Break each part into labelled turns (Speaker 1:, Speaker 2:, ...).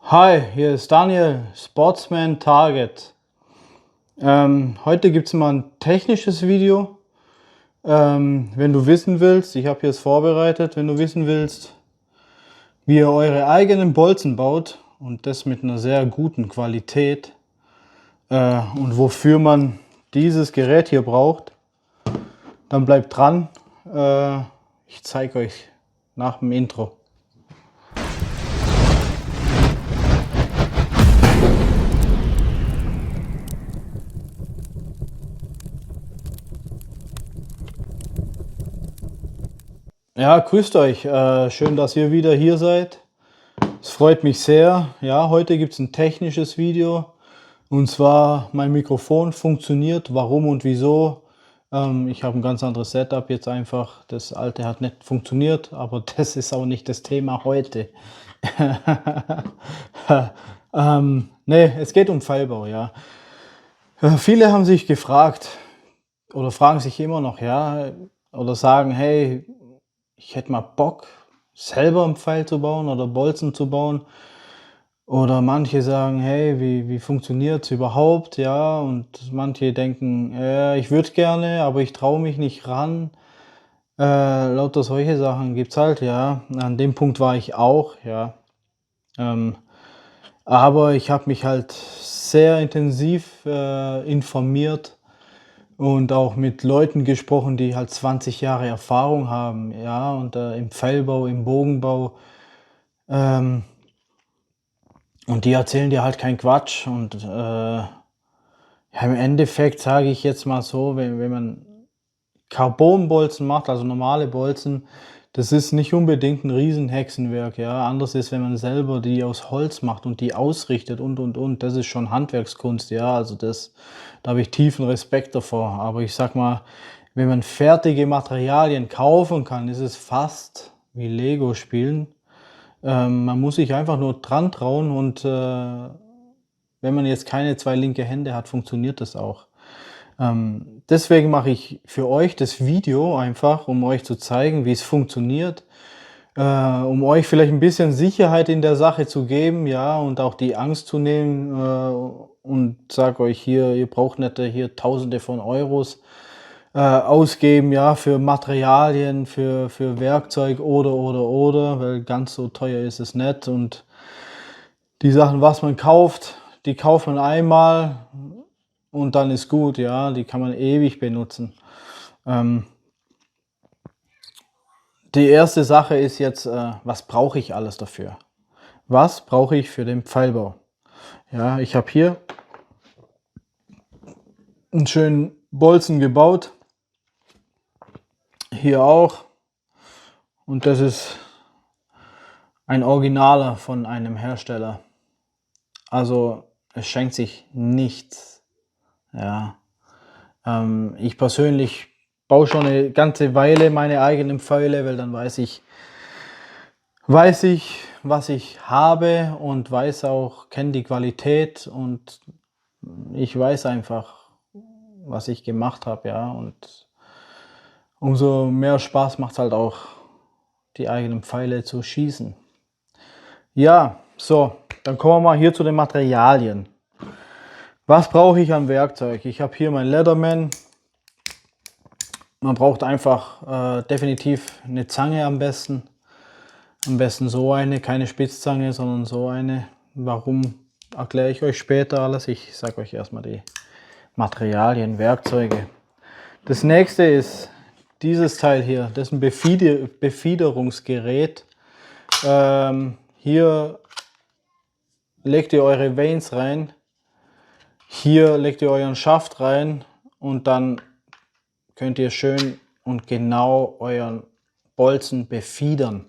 Speaker 1: Hi, hier ist Daniel, Sportsman Target. Heute gibt es mal ein technisches Video. Wenn du wissen willst, ich habe hier es vorbereitet, wenn du wissen willst, wie ihr eure eigenen Bolzen baut und das mit einer sehr guten Qualität und wofür man dieses Gerät hier braucht, dann bleibt dran. Ich zeige euch nach dem Intro. Ja, grüßt euch. Schön, dass ihr wieder hier seid. Es freut mich sehr. Ja, heute gibt es ein technisches Video. Und zwar, mein Mikrofon funktioniert. Warum und wieso? Ich habe ein ganz anderes Setup jetzt einfach. Das alte hat nicht funktioniert, aber das ist auch nicht das Thema heute. Nee, es geht um Pfeilbau, ja. Viele haben sich gefragt oder fragen sich immer noch, ja, oder sagen, hey, ich hätte mal Bock, selber einen Pfeil zu bauen oder Bolzen zu bauen. Oder manche sagen, hey, wie funktioniert es überhaupt? Ja, und manche denken, ich würde gerne, aber ich traue mich nicht ran. Lauter solche Sachen gibt es halt, ja. An dem Punkt war ich auch, ja. Aber ich habe mich halt sehr intensiv informiert und auch mit Leuten gesprochen, die halt 20 Jahre Erfahrung haben, ja, und im Pfeilbau, im Bogenbau. Und die erzählen dir halt keinen Quatsch. Und ja, im Endeffekt sage ich jetzt mal so, wenn man Carbonbolzen macht, also normale Bolzen, das ist nicht unbedingt ein Riesenhexenwerk. Ja, anders ist, wenn man selber die aus Holz macht und die ausrichtet und. Das ist schon Handwerkskunst. Ja, also da habe ich tiefen Respekt davor. Aber ich sag mal, wenn man fertige Materialien kaufen kann, ist es fast wie Lego spielen. Man muss sich einfach nur dran trauen und wenn man jetzt keine zwei linke Hände hat, funktioniert das auch. Deswegen mache ich für euch das Video einfach, um euch zu zeigen, wie es funktioniert, um euch vielleicht ein bisschen Sicherheit in der Sache zu geben, ja, und auch die Angst zu nehmen und sage euch hier, ihr braucht nicht hier Tausende von Euros ausgeben, ja, für Materialien, für Werkzeug oder, weil ganz so teuer ist es nicht. Und die Sachen, was man kauft, die kauft man einmal und dann ist gut, ja, die kann man ewig benutzen. Die erste Sache ist jetzt, was brauche ich alles dafür? Was brauche ich für den Pfeilbau? Ja, ich habe hier einen schönen Bolzen gebaut. Hier auch. Und das ist ein Originaler von einem Hersteller. Also es schenkt sich nichts. Ja. Ich persönlich baue schon eine ganze Weile meine eigenen Pfeile, weil dann weiß ich, was ich habe und kenne die Qualität und ich weiß einfach, was ich gemacht habe, ja. Und umso mehr Spaß macht es halt auch, die eigenen Pfeile zu schießen. Ja, so, dann kommen wir mal hier zu den Materialien. Was brauche ich an Werkzeug? Ich habe hier mein Leatherman. Man braucht einfach definitiv eine Zange am besten. Am besten so eine, keine Spitzzange, sondern so eine. Warum, erkläre ich euch später alles. Ich sage euch erstmal die Materialien, Werkzeuge. Das nächste ist dieses Teil hier. Das ist ein Befiederungsgerät. Hier legt ihr eure Vanes rein. Hier legt ihr euren Schaft rein und dann könnt ihr schön und genau euren Bolzen befiedern.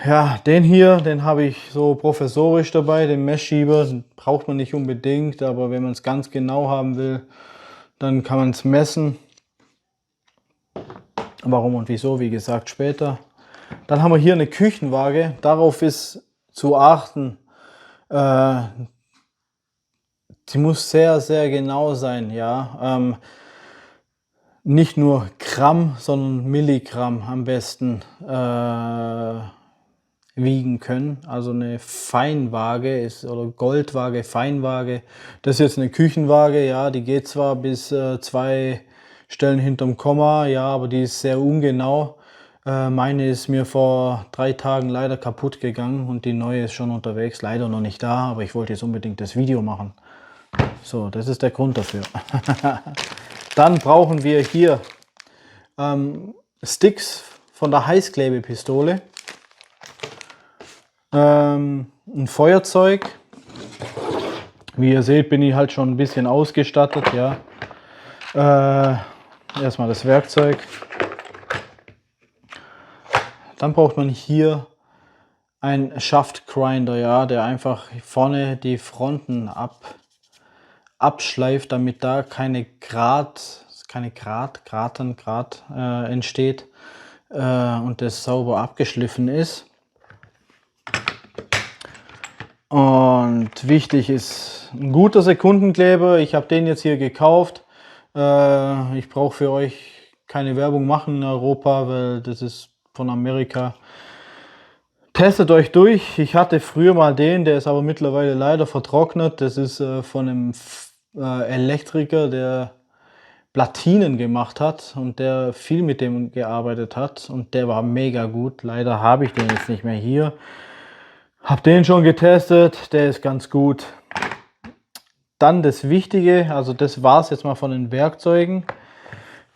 Speaker 1: Ja, den hier, den habe ich so professorisch dabei, den Messschieber, den braucht man nicht unbedingt, aber wenn man es ganz genau haben will, dann kann man es messen. Warum und wieso, wie gesagt, später. Dann haben wir hier eine Küchenwaage, darauf ist zu achten, sie muss sehr, sehr genau sein, ja. Nicht nur Gramm, sondern Milligramm am besten wiegen können. Also eine Feinwaage ist oder Goldwaage, Feinwaage. Das ist jetzt eine Küchenwaage, ja, die geht zwar bis 2 Stellen hinterm Komma, ja, aber die ist sehr ungenau. Meine ist mir vor 3 Tagen leider kaputt gegangen und die neue ist schon unterwegs, leider noch nicht da, aber ich wollte jetzt unbedingt das Video machen. So, das ist der Grund dafür. Dann brauchen wir hier Sticks von der Heißklebepistole, ein Feuerzeug. Wie ihr seht, bin ich halt schon ein bisschen ausgestattet, ja. Erstmal das Werkzeug. Dann braucht man hier einen Shaft Grinder, ja, der einfach vorne die Fronten abschleift, damit da keine Graten entsteht und das sauber abgeschliffen ist. Und wichtig ist ein guter Sekundenkleber. Ich habe den jetzt hier gekauft. Ich brauche für euch keine Werbung machen in Europa, weil das ist von Amerika. Testet euch durch. Ich hatte früher mal den, der ist aber mittlerweile leider vertrocknet. Das ist von einem Elektriker, der Platinen gemacht hat und der viel mit dem gearbeitet hat und der war mega gut. Leider habe ich den jetzt nicht mehr hier. Hab den schon getestet, der ist ganz gut. Dann das Wichtige, also das war es jetzt mal von den Werkzeugen.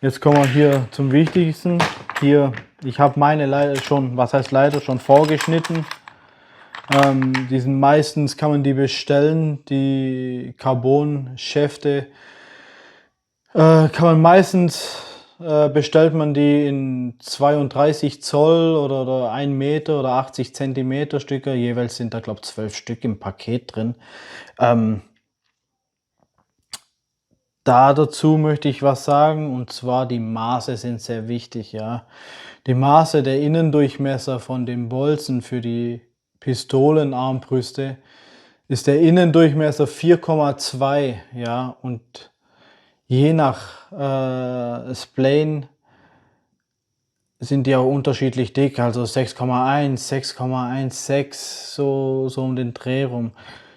Speaker 1: Jetzt kommen wir hier zum Wichtigsten. Hier, ich habe meine leider schon, was heißt leider, schon vorgeschnitten. Die sind meistens, kann man die bestellen, die Carbon-Schäfte. Kann man meistens, bestellt man die in 32 Zoll oder 1 Meter oder 80 Zentimeter Stücke. Jeweils sind da, glaube ich, 12 Stück im Paket drin. Dazu möchte ich was sagen, und zwar die Maße sind sehr wichtig, ja. Die Maße der Innendurchmesser von den Bolzen für die Pistolenarmbrüste ist der Innendurchmesser 4,2, ja, und je nach Splane sind die auch unterschiedlich dick, also 6,1, 6,16, so um den Dreh rum.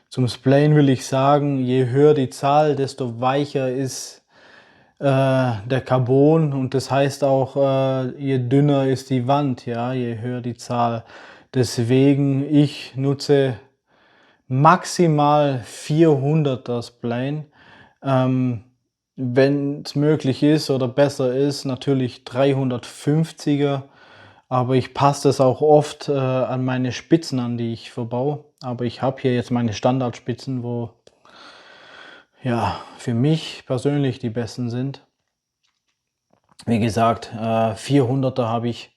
Speaker 1: Zum Splane will ich sagen, je höher die Zahl, desto weicher ist der Carbon, und das heißt auch, je dünner ist die Wand, ja, je höher die Zahl. Deswegen, ich nutze maximal 400er Splane. Wenn es möglich ist oder besser ist, natürlich 350er. Aber ich passe das auch oft an meine Spitzen an, die ich verbaue. Aber ich habe hier jetzt meine Standardspitzen, wo ja für mich persönlich die besten sind. Wie gesagt, 400er habe ich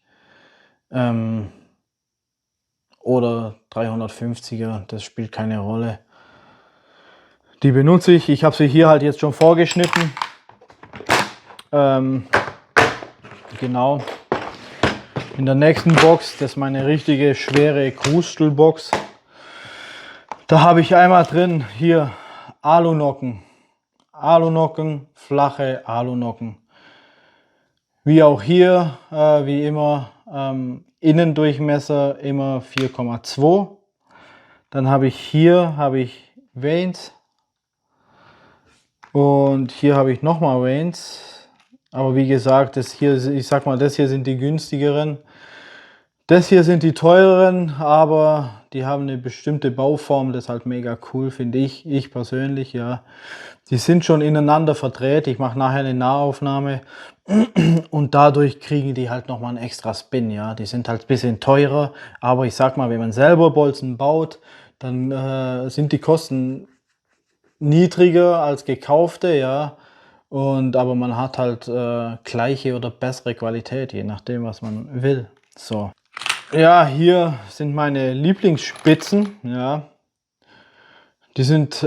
Speaker 1: oder 350er, das spielt keine Rolle. Die benutze ich. Ich habe sie hier halt jetzt schon vorgeschnitten. Genau. In der nächsten Box, das ist meine richtige schwere Krustelbox. Da habe ich einmal drin hier Alunocken. Alunocken, flache Alunocken. Wie auch hier, wie immer, Innendurchmesser immer 4,2. Dann habe ich hier Vanes. Und hier habe ich nochmal Vanes. Aber wie gesagt, das hier, ich sag mal, das hier sind die günstigeren. Das hier sind die teureren, aber die haben eine bestimmte Bauform, das ist halt mega cool, finde ich persönlich, ja. Die sind schon ineinander verdreht, ich mache nachher eine Nahaufnahme und dadurch kriegen die halt nochmal einen extra Spin, ja. Die sind halt ein bisschen teurer, aber ich sag mal, wenn man selber Bolzen baut, dann sind die Kosten niedriger als gekaufte, ja. Aber man hat halt gleiche oder bessere Qualität, je nachdem, was man will. So. Ja, hier sind meine Lieblingsspitzen, ja. Die sind,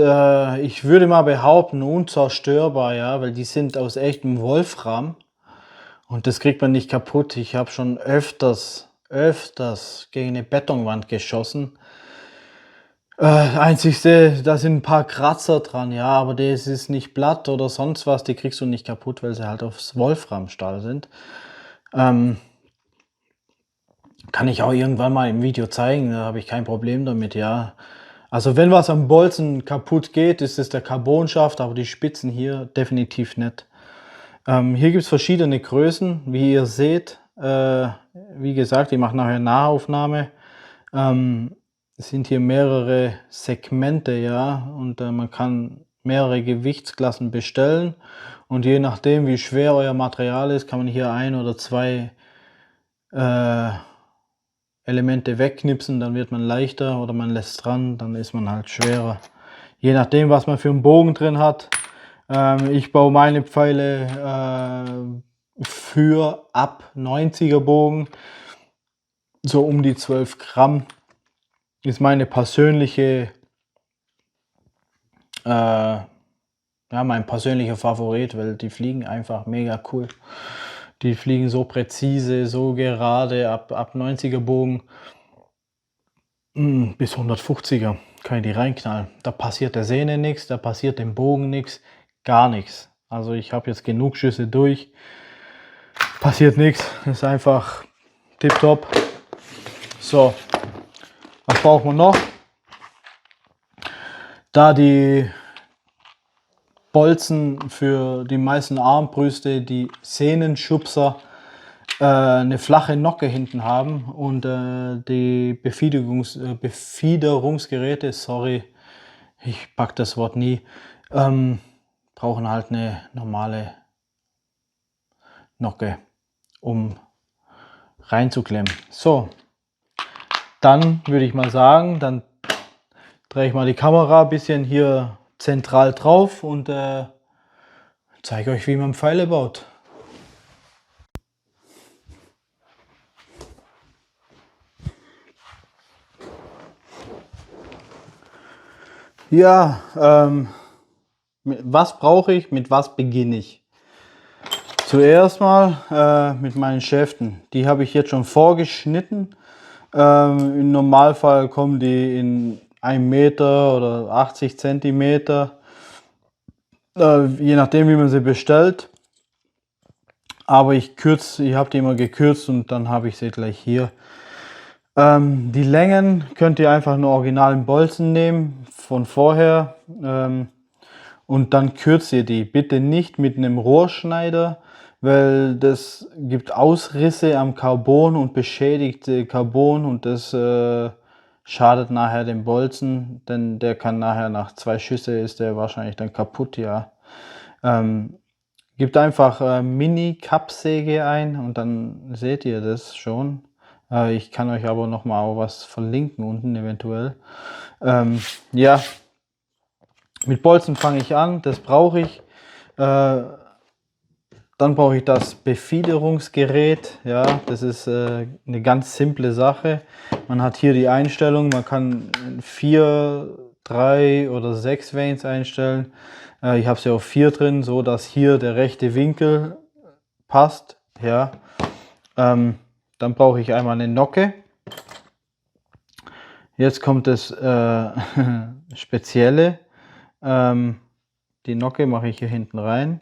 Speaker 1: ich würde mal behaupten, unzerstörbar, ja, weil die sind aus echtem Wolfram und das kriegt man nicht kaputt. Ich habe schon öfters gegen eine Betonwand geschossen. Einzigste, da sind ein paar Kratzer dran, ja, aber das ist nicht Blatt oder sonst was, die kriegst du nicht kaputt, weil sie halt aufs Wolframstahl sind. Kann ich auch irgendwann mal im Video zeigen, da habe ich kein Problem damit, ja. Also wenn was am Bolzen kaputt geht, ist es der Carbonschaft, aber die Spitzen hier definitiv nicht. Hier gibt es verschiedene Größen, wie ihr seht. Wie gesagt, ich mache nachher Nahaufnahme. Es sind hier mehrere Segmente, ja, und man kann mehrere Gewichtsklassen bestellen. Und je nachdem, wie schwer euer Material ist, kann man hier ein oder zwei Elemente wegknipsen, dann wird man leichter, oder man lässt dran, dann ist man halt schwerer. Je nachdem, was man für einen Bogen drin hat. Ich baue meine Pfeile für ab 90er Bogen, so um die 12 Gramm. Ist meine persönliche, ja, mein persönlicher Favorit, weil die fliegen einfach mega cool. Die fliegen so präzise, so gerade, ab 90er Bogen bis 150er kann ich die reinknallen. Da passiert der Sehne nichts, da passiert dem Bogen nichts, gar nichts. Also ich habe jetzt genug Schüsse durch, passiert nichts, ist einfach tipptopp. So, was braucht man noch? Da die Bolzen für die meisten Armbrüste, die Sehnenschubser, eine flache Nocke hinten haben und die Befiederungsgeräte, sorry, ich pack das Wort nie, brauchen halt eine normale Nocke, um reinzuklemmen. So, dann würde ich mal sagen, dann drehe ich mal die Kamera ein bisschen hier zentral drauf und zeige euch, wie man Pfeile baut. Ja, was brauche ich, mit was beginne ich? Zuerst mal mit meinen Schäften. Die habe ich jetzt schon vorgeschnitten. Im Normalfall kommen die in 1 Meter oder 80 Zentimeter, je nachdem wie man sie bestellt. Aber ich habe die immer gekürzt und dann habe ich sie gleich hier. Die Längen könnt ihr einfach einen originalen Bolzen nehmen von vorher und dann kürzt ihr die. Bitte nicht mit einem Rohrschneider, weil das gibt Ausrisse am Carbon und beschädigt Carbon und das schadet nachher dem Bolzen, denn der kann nachher nach 2 Schüsse ist der wahrscheinlich dann kaputt, ja. Gebt einfach Mini-Kappsäge ein und dann seht ihr das schon. Ich kann euch aber noch mal auch was verlinken unten eventuell. Ja, mit Bolzen fange ich an, das brauche ich. Dann brauche ich das Befiederungsgerät. Ja, das ist eine ganz simple Sache. Man hat hier die Einstellung, man kann 4, 3 oder 6 Vanes einstellen. Ich habe sie auf 4 drin, so dass hier der rechte Winkel passt. Ja. Dann brauche ich einmal eine Nocke. Jetzt kommt das Spezielle. Die Nocke mache ich hier hinten rein.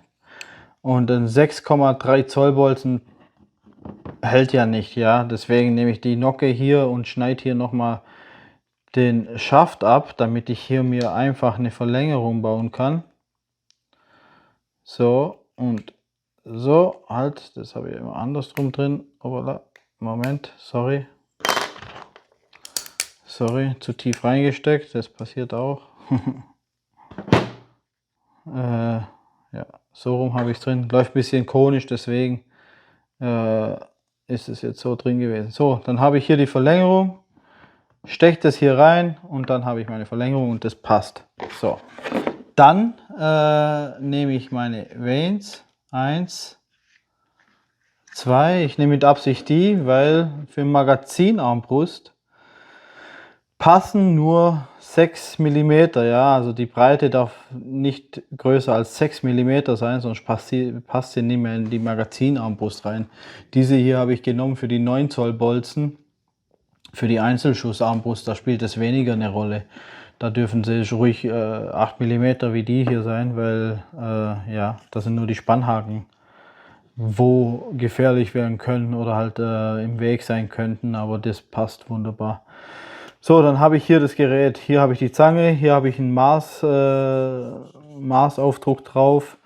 Speaker 1: Und ein 6,3 Zoll Bolzen hält ja nicht, ja. Deswegen nehme ich die Nocke hier und schneide hier nochmal den Schaft ab, damit ich hier mir einfach eine Verlängerung bauen kann. So und so, halt, das habe ich immer andersrum drin. Hoppala. Moment, sorry, zu tief reingesteckt, das passiert auch. Ja, so rum habe ich es drin, läuft ein bisschen konisch, deswegen ist es jetzt so drin gewesen. So, dann habe ich hier die Verlängerung, steche das hier rein und dann habe ich meine Verlängerung und das passt. So, dann nehme ich meine Vanes, 1, 2, ich nehme mit Absicht die, weil für Magazinarmbrust passen nur 6 mm, ja, also die Breite darf nicht größer als 6 mm sein, sonst passt sie nicht mehr in die Magazinarmbrust rein. Diese hier habe ich genommen für die 9 Zoll Bolzen, für die Einzelschussarmbrust, da spielt es weniger eine Rolle. Da dürfen sie ruhig 8 mm wie die hier sein, weil ja, da sind nur die Spannhaken wo gefährlich werden können oder halt im Weg sein könnten, aber das passt wunderbar. So, dann habe ich hier das Gerät, hier habe ich die Zange, hier habe ich einen Maßaufdruck drauf,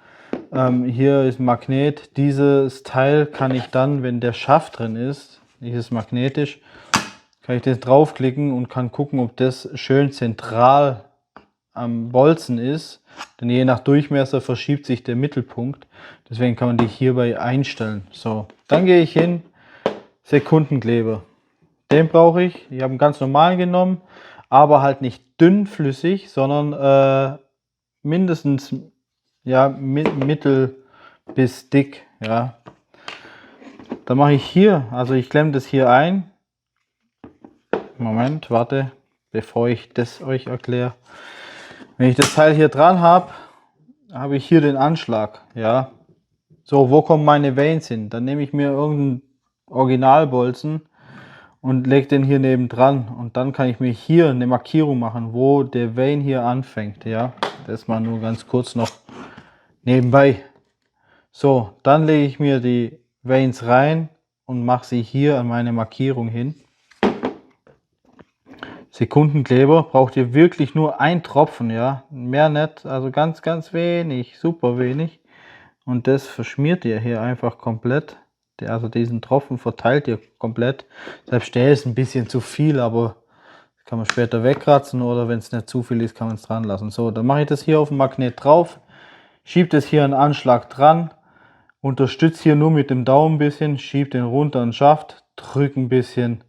Speaker 1: hier ist ein Magnet. Dieses Teil kann ich dann, wenn der Schaft drin ist, dieses magnetisch, kann ich das draufklicken und kann gucken, ob das schön zentral am Bolzen ist, denn je nach Durchmesser verschiebt sich der Mittelpunkt. Deswegen kann man die hierbei einstellen. So, dann gehe ich hin, Sekundenkleber. Den brauche ich. Ich habe einen ganz normalen genommen, aber halt nicht dünnflüssig, sondern mindestens ja, mittel bis dick. Ja. Dann mache ich hier, also ich klemme das hier ein. Moment, warte, bevor ich das euch erkläre. Wenn ich das Teil hier dran habe, habe ich hier den Anschlag. Ja. So, wo kommen meine Vanes hin? Dann nehme ich mir irgendeinen Originalbolzen und lege den hier neben dran. Und dann kann ich mir hier eine Markierung machen, wo der Vane hier anfängt. Ja, das mal nur ganz kurz noch nebenbei. So, dann lege ich mir die Vanes rein und mache sie hier an meine Markierung hin. Sekundenkleber braucht ihr wirklich nur ein Tropfen, ja, mehr nicht, also ganz, ganz wenig, super wenig. Und das verschmiert ihr hier einfach komplett. Also diesen Tropfen verteilt ihr komplett. Selbst der ist ein bisschen zu viel, aber kann man später wegkratzen oder wenn es nicht zu viel ist, kann man es dran lassen. So, dann mache ich das hier auf dem Magnet drauf, schiebe das hier einen Anschlag dran, unterstütze hier nur mit dem Daumen ein bisschen, schiebe den runter und Schaft, drücke ein bisschen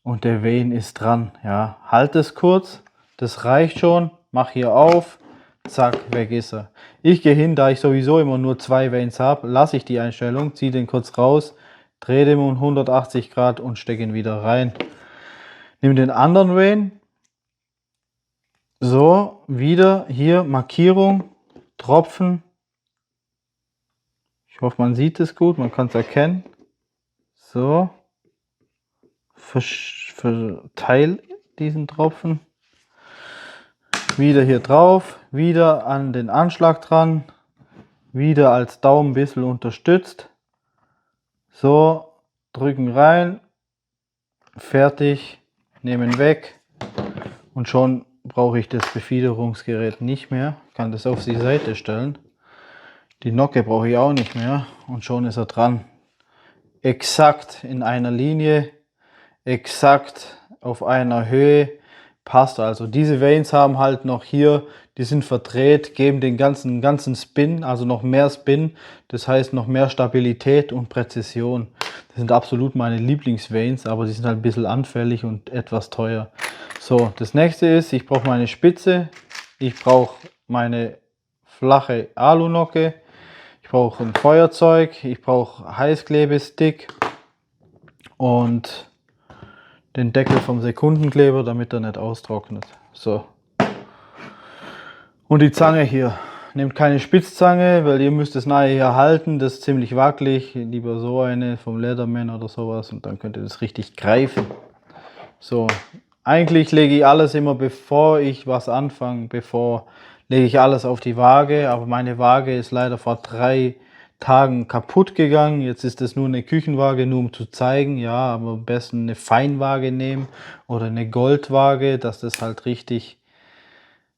Speaker 1: und der Vane ist dran. Ja, halt es kurz, das reicht schon, mach hier auf. Zack, weg ist er. Ich gehe hin, da ich sowieso immer nur 2 Vanes habe, lasse ich die Einstellung, ziehe den kurz raus, drehe den um 180 Grad und stecke ihn wieder rein. Nehme den anderen Vane. So, wieder hier Markierung, Tropfen. Ich hoffe, man sieht es gut, man kann es erkennen. So, verteile diesen Tropfen. Wieder hier drauf, wieder an den Anschlag dran, wieder als Daumen ein bisschen unterstützt. So, drücken rein, fertig, nehmen weg und schon brauche ich das Befiederungsgerät nicht mehr. Ich kann das auf die Seite stellen. Die Nocke brauche ich auch nicht mehr und schon ist er dran. Exakt in einer Linie, exakt auf einer Höhe. Passt also. Diese Vanes haben halt noch hier, die sind verdreht, geben den ganzen Spin, also noch mehr Spin. Das heißt noch mehr Stabilität und Präzision. Das sind absolut meine Lieblingsvanes, aber die sind halt ein bisschen anfällig und etwas teuer. So, das nächste ist, ich brauche meine Spitze, ich brauche meine flache Alunocke, ich brauche ein Feuerzeug, ich brauche Heißklebestick und den Deckel vom Sekundenkleber, damit er nicht austrocknet. So. Und die Zange hier. Nehmt keine Spitzzange, weil ihr müsst es nachher hier halten. Das ist ziemlich wackelig. Lieber so eine vom Leatherman oder sowas und dann könnt ihr das richtig greifen. So. Eigentlich lege ich alles immer, bevor ich was anfange, lege ich alles auf die Waage. Aber meine Waage ist leider vor 3 Tagen kaputt gegangen. Jetzt ist es nur eine Küchenwaage, nur um zu zeigen. Ja, aber am besten eine Feinwaage nehmen oder eine Goldwaage, dass das halt richtig,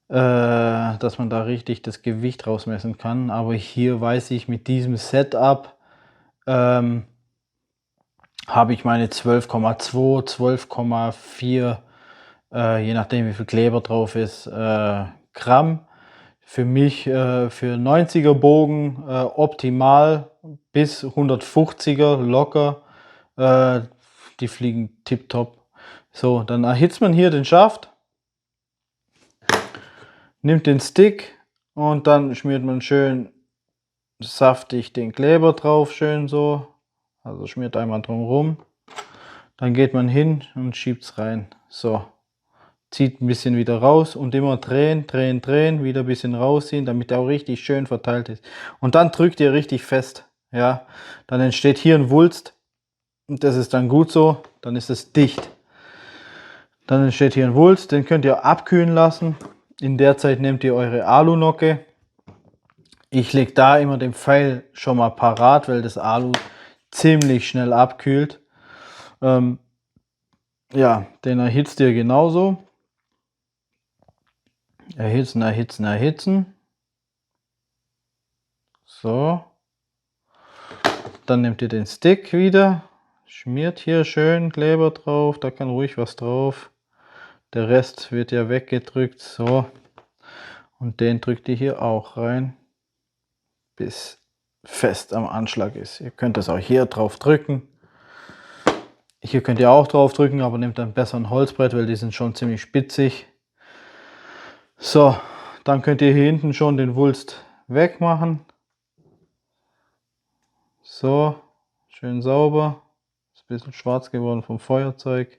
Speaker 1: dass man da richtig das Gewicht rausmessen kann. Aber hier weiß ich, mit diesem Setup habe ich meine 12,2, 12,4, je nachdem wie viel Kleber drauf ist, Gramm. Für mich für 90er Bogen optimal, bis 150er locker, die fliegen tipptopp. So, dann erhitzt man hier den Schaft, nimmt den Stick und dann schmiert man schön saftig den Kleber drauf, schön so, also schmiert einmal drum rum. Dann geht man hin und schiebt es rein. So. Zieht ein bisschen wieder raus und immer drehen, drehen, drehen, wieder ein bisschen rausziehen, damit er auch richtig schön verteilt ist. Und dann drückt ihr richtig fest, ja. Dann entsteht hier ein Wulst und das ist dann gut so, dann ist es dicht. Dann entsteht hier ein Wulst, den könnt ihr abkühlen lassen. In der Zeit nehmt ihr eure Alunocke. Ich lege da immer den Pfeil schon mal parat, weil das Alu ziemlich schnell abkühlt. Ja, den erhitzt ihr genauso. Erhitzen, erhitzen, erhitzen. So. Dann nehmt ihr den Stick wieder, schmiert hier schön Kleber drauf, da kann ruhig was drauf. Der Rest wird ja weggedrückt, so. Und den drückt ihr hier auch rein, bis fest am Anschlag ist. Ihr könnt das auch hier drauf drücken. Hier könnt ihr auch drauf drücken, aber nehmt dann besser ein Holzbrett, weil die sind schon ziemlich spitzig. So, dann könnt ihr hier hinten schon den Wulst wegmachen. So, schön sauber. Ist ein bisschen schwarz geworden vom Feuerzeug.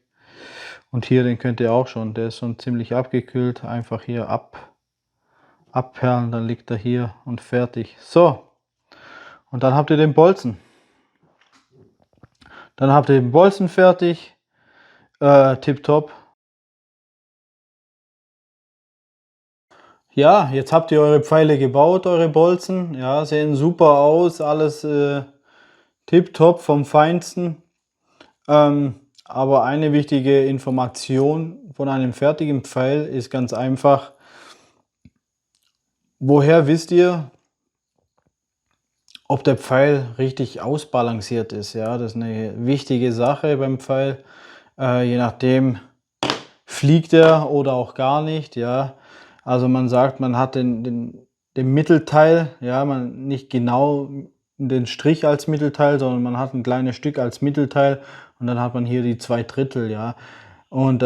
Speaker 1: Und hier, den könnt ihr auch schon, der ist schon ziemlich abgekühlt. Einfach hier abperlen, dann liegt er hier und fertig. So, und dann habt ihr den Bolzen. Dann habt ihr den Bolzen fertig. Tipptopp. Ja, jetzt habt ihr eure Pfeile gebaut, eure Bolzen. Ja, sehen super aus, alles tipptopp vom Feinsten. Aber eine wichtige Information von einem fertigen Pfeil ist ganz einfach: Woher wisst ihr, ob der Pfeil richtig ausbalanciert ist? Ja, das ist eine wichtige Sache beim Pfeil. Je nachdem fliegt er oder auch gar nicht. Ja, also man sagt, man hat den Mittelteil, ja, man nicht genau den Strich als Mittelteil, sondern man hat ein kleines Stück als Mittelteil und dann hat man hier die 2/3, ja. Und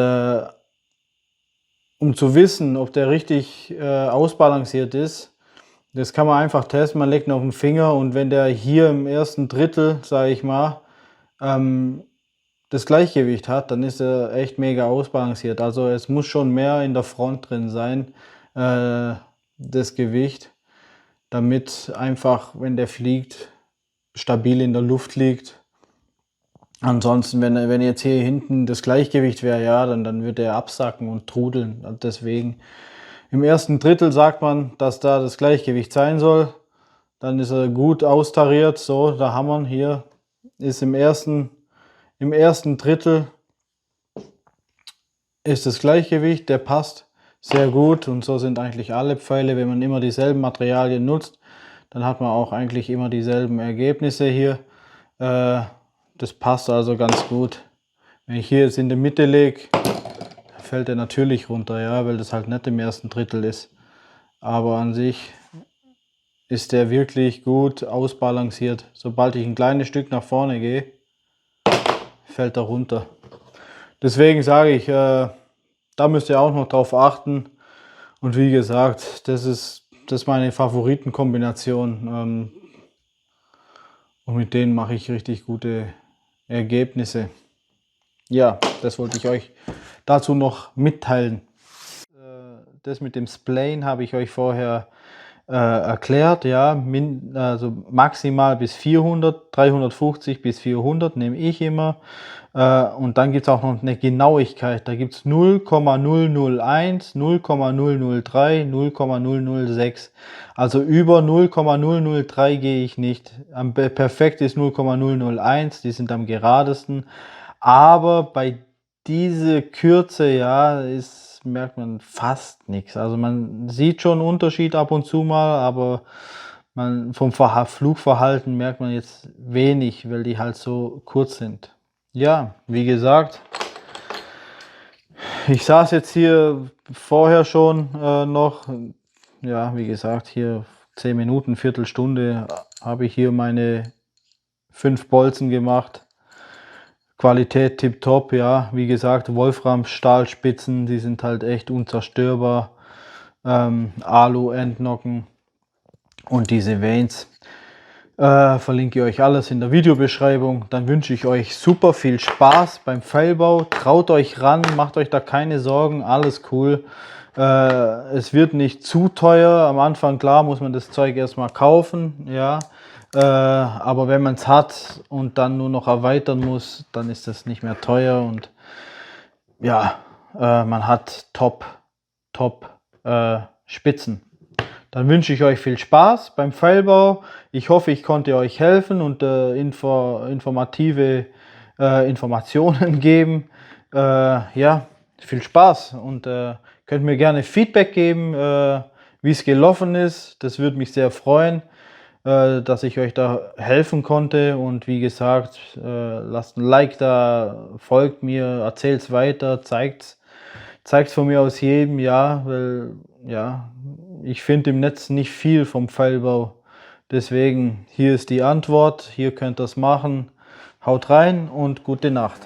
Speaker 1: um zu wissen, ob der richtig ausbalanciert ist, das kann man einfach testen. Man legt ihn auf den Finger und wenn der hier im ersten Drittel, sage ich mal, das Gleichgewicht hat, dann ist er echt mega ausbalanciert. Also es muss schon mehr in der Front drin sein, das Gewicht, damit einfach, wenn der fliegt, stabil in der Luft liegt. Ansonsten, wenn jetzt hier hinten das Gleichgewicht wäre, ja, dann würde er absacken und trudeln. Und deswegen im ersten Drittel sagt man, dass da das Gleichgewicht sein soll. Dann ist er gut austariert. So, der Hammer hier ist im ersten Drittel ist das Gleichgewicht, der passt sehr gut. Und so sind eigentlich alle Pfeile, wenn man immer dieselben Materialien nutzt, dann hat man auch eigentlich immer dieselben Ergebnisse hier. Das passt also ganz gut. Wenn ich hier jetzt in der Mitte lege, fällt er natürlich runter, ja, weil das halt nicht im ersten Drittel ist. Aber an sich ist der wirklich gut ausbalanciert. Sobald ich ein kleines Stück nach vorne gehe, fällt er runter. Deswegen sage ich, da müsst ihr auch noch drauf achten. Und wie gesagt, das ist meine Favoritenkombination. Und mit denen mache ich richtig gute Ergebnisse. Ja, das wollte ich euch dazu noch mitteilen. Das mit dem Splaying habe ich euch vorher erklärt. Ja, also maximal bis 400, 350 bis 400 nehme ich immer. Und dann gibt es auch noch eine Genauigkeit. Da gibt es 0,001, 0,003, 0,006. Also über 0,003 gehe ich nicht. Perfekt ist 0,001, die sind am geradesten. Aber bei dieser Kürze, ja, merkt man fast nichts. Also man sieht schon einen Unterschied ab und zu mal, aber vom Flugverhalten merkt man jetzt wenig, weil die halt so kurz sind. Ja, wie gesagt, ich saß jetzt hier vorher schon noch, ja, wie gesagt, hier 10 Minuten, Viertelstunde habe ich hier meine 5 Bolzen gemacht. Qualität tipptopp, ja, wie gesagt, Wolfram-Stahlspitzen, die sind halt echt unzerstörbar. Alu-Endnocken und diese Vanes. Verlinke ich euch alles in der Videobeschreibung. Dann wünsche ich euch super viel Spaß beim Pfeilbau. Traut euch ran, macht euch da keine Sorgen, alles cool. Es wird nicht zu teuer. Am Anfang, klar, muss man das Zeug erstmal kaufen, ja. Aber wenn man es hat und dann nur noch erweitern muss, dann ist das nicht mehr teuer und ja, man hat top Spitzen. Dann wünsche ich euch viel Spaß beim Pfeilbau. Ich hoffe, ich konnte euch helfen und informative Informationen geben. Ja, viel Spaß und könnt mir gerne Feedback geben, wie es gelaufen ist. Das würde mich sehr freuen, dass ich euch da helfen konnte. Und wie gesagt, lasst ein Like da, folgt mir, erzählt es weiter, zeigt es von mir aus jedem, ja, weil ja, ich finde im Netz nicht viel vom Pfeilbau. Deswegen, hier ist die Antwort, hier könnt ihr es machen. Haut rein und gute Nacht.